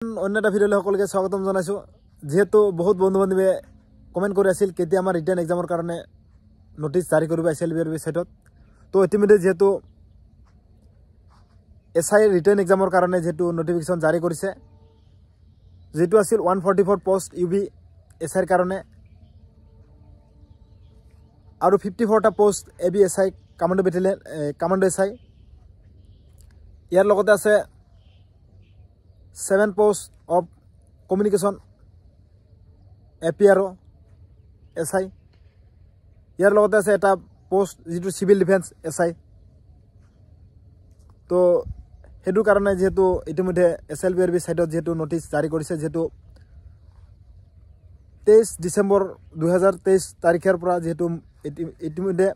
অন্য এটা ভিডিওলৈ সকলকে স্বাগতম জানাইছো। যেহেতু বহুত বন্ধু বান্ধৱে কমেন্ট কৰি আছিল কেতিয়া আমাৰ ৰিটাৰ্ণ এক্সামৰ কাৰণে নোটিছ জাৰি কৰিব SLB ৱেবছাইটত। তো ইতিমধ্যে যেহেতু SI ৰিটাৰ্ণ এক্সামৰ কাৰণে যেহেতু নোটিফিকেশ্যন জাৰি কৰিছে, যেটো আছিল 144 পোষ্ট UB SI কাৰণে আৰু 54টা post AB SI commando battalion commando SI। ইয়াৰ লগতে আছে 7 post of communication APRO SI। ইয়াৰ লগতে আছে এটা পোষ্ট যেটো সিভিল ডিফেন্স SI। তো হেতু কাৰণে যেহেতু ইতিমধ্যে SLB সাইটত যেহেতু নোটিছ জাৰি কৰিছে, যেহেতু 23 ডিসেম্বৰ 2023 তাৰিখৰ পৰা যেহেতু ইতিমধ্যে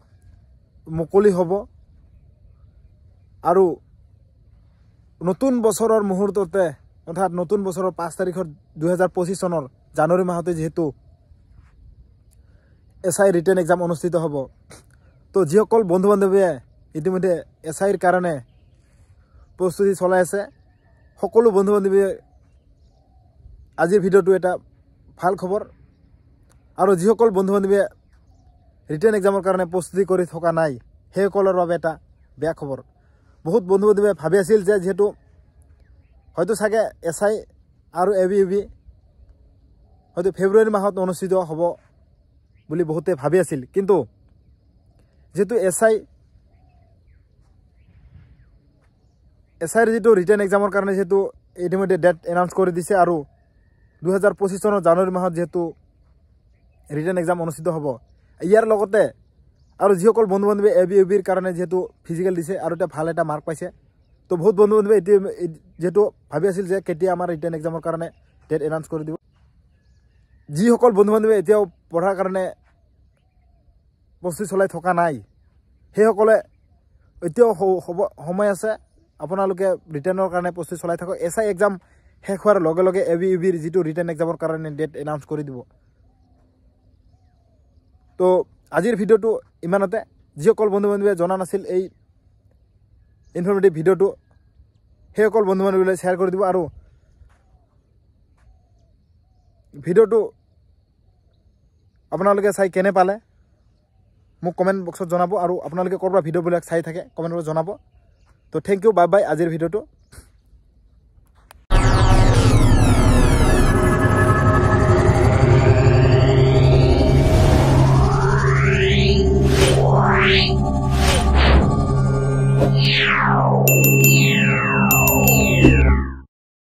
মুকলি হ'ব আৰু নতুন বছৰৰ মুহূৰ্ততে অৰ্থাৎ নতুন বছৰৰ 5 তাৰিখৰ 2025 চনৰ জানুৱাৰী মাহতে যেহেতু SI ৰিটাৰ্ণ এক্সাম অনুষ্ঠিত হ'ব। তো যিসকল বন্ধু বান্ধৱীয়ে ইতিমধ্যে SIৰ কাৰণে প্ৰস্তুতি চলাই আছে, সকলো বন্ধু বান্ধৱীয়ে আজিৰ ভিডিঅ'টো এটা ভাল খবৰ। আৰু যিসকল বন্ধু বান্ধৱীয়ে ৰিটাৰ্ণ এক্সামৰ কাৰণে প্ৰস্তুতি কৰি থকা নাই, সেইসকলৰ বাবে এটা বেয়া খবৰ। বহুত বন্ধু বান্ধৱীয়ে ভাবি আছিল যে যেহেতু হয়তো চাগে SI আৰু ABUB হয়তো ফেব্ৰুৱাৰী মাহত অনুষ্ঠিত হ'ব বুলি বহুতে ভাবি আছিল, কিন্তু যেহেতু SIৰ যেটো ৰিটাৰ্ণ এক্সামৰ কাৰণে যেহেতু ইতিমধ্যে ডেট এনাউন্স কৰি দিছে আৰু 2025 চনৰ জানুৱাৰী মাহত যেহেতু ৰিটাৰ্ণ এক্সাম অনুষ্ঠিত হ'ব। ইয়াৰ লগতে আৰু যিসকল বন্ধু বান্ধৱী ABUBৰ কাৰণে যেহেতু ফিজিকেল দিছে আৰু এটা ভাল এটা মাৰ্ক পাইছে, তো বহুত বন্ধু বান্ধৱী যেহেতু ভাবি আছিল যে কেতিয়া আমাৰ ৰিটাৰ্ণ এক্সামৰ কাৰণে ডেট এনাউন্স কৰি দিব। যিসকল বন্ধু বান্ধৱী এতিয়াও পঢ়াৰ কাৰণে প্ৰস্তুতি চলাই থকা নাই, সেইসকলে এতিয়াও সময় আছে, আপোনালোকে ৰিটাৰ্ণৰ কাৰণে প্ৰস্তুতি চলাই থাকক। SI এক্সাম শেষ হোৱাৰ লগে লগে ABUBৰ যেটো ৰিটাৰ্ণ এক্সামৰ কাৰণে ডেট এনাউন্স কৰি দিব। তো আজিৰ ভিডিঅ'টো ইমানতে। যিসকল বন্ধু বান্ধৱীয়ে জনা নাছিল এই ইনফৰ্মেটিভ ভিডিঅ'টো, সেইসকল বন্ধু বান্ধৱীলৈ শ্বেয়াৰ কৰি দিব আৰু ভিডিঅ'টো আপোনালোকে চাই কেনে পালে মোক কমেন্ট বক্সত জনাব আৰু আপোনালোকে ক'ৰ পৰা ভিডিঅ'বিলাক চাই থাকে কমেন্ট বক্সত জনাব। তো থেংক ইউ, বাই বাই আজিৰ ভিডিঅ'টো।